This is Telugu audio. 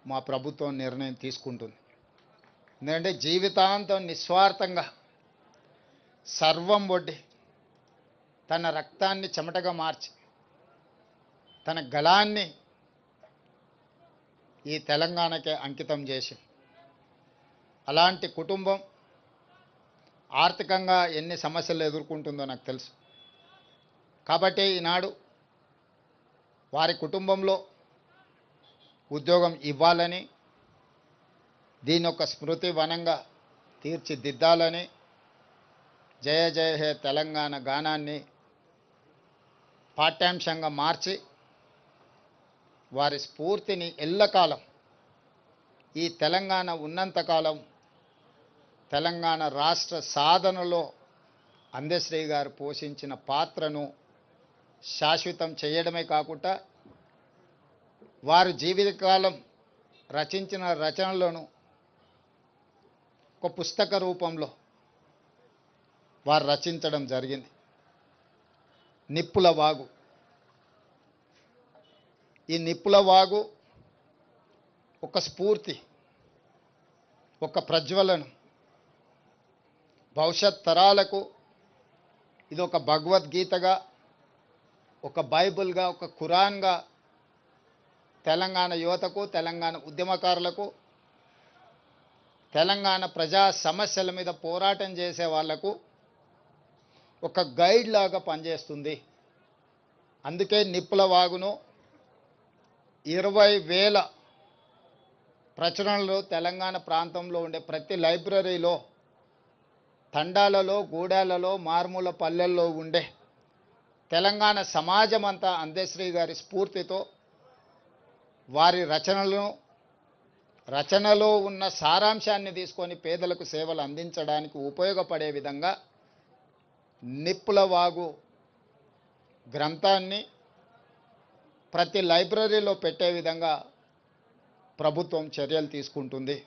మా ప్రభుత్వం నిర్ణయం తీసుకుంటుంది. ఎందుకంటే జీవితాంతం నిస్వార్థంగా సర్వం ఒడ్డి తన రక్తాన్ని చెమటగా మార్చి తన గళాన్ని ఈ తెలంగాణకే అంకితం చేసి అలాంటి కుటుంబం ఆర్థికంగా ఎన్ని సమస్యలు ఎదుర్కొంటుందో నాకు తెలుసు. కాబట్టి ఈనాడు వారి కుటుంబంలో ఉద్యోగం ఇవ్వాలని, దీని ఒక స్మృతి వనంగా తీర్చిదిద్దాలని జయ జయ హే తెలంగాణ గానాన్ని పాఠ్యాంశంగా మార్చి వారి స్ఫూర్తిని ఎల్లకాలం ఈ తెలంగాణ ఉన్నంతకాలం తెలంగాణ రాష్ట్ర సాధనలో అందశ్రీ గారు పోషించిన పాత్రను శాశ్వతం చేయడమే కాకుండా వారు జీవితకాలం రచించిన రచనలను ఒక పుస్తక రూపంలో వారు రచించడం జరిగింది. నిప్పుల వాగు. ఈ నిప్పుల వాగు ఒక స్ఫూర్తి, ఒక ప్రజ్వలన, భవిష్యత్ తరాలకు ఇది ఒక భగవద్గీతగా, ఒక బైబిల్గా, ఒక ఖురాన్గా తెలంగాణ యువతకు, తెలంగాణ ఉద్యమకారులకు, తెలంగాణ ప్రజా సమస్యల మీద పోరాటం చేసే వాళ్లకు ఒక గైడ్ లాగా పనిచేస్తుంది. అందుకే నిప్పుల వాగును 20,000 ప్రచురణలు తెలంగాణ ప్రాంతంలో ఉండే ప్రతి లైబ్రరీలో, తండాలలో, గూడాలలో, మారుమూల పల్లెల్లో ఉండే తెలంగాణ సమాజం అంతా అందశ్రీ గారి స్ఫూర్తితో వారి రచనలో ఉన్న సారాంశాన్ని తీసుకొని పేదలకు సేవలు అందించడానికి ఉపయోగపడే విధంగా నిప్పుల వాగు గ్రంథాన్ని ప్రతి లైబ్రరీలో పెట్టే విధంగా ప్రభుత్వం చర్యలు తీసుకుంటుంది.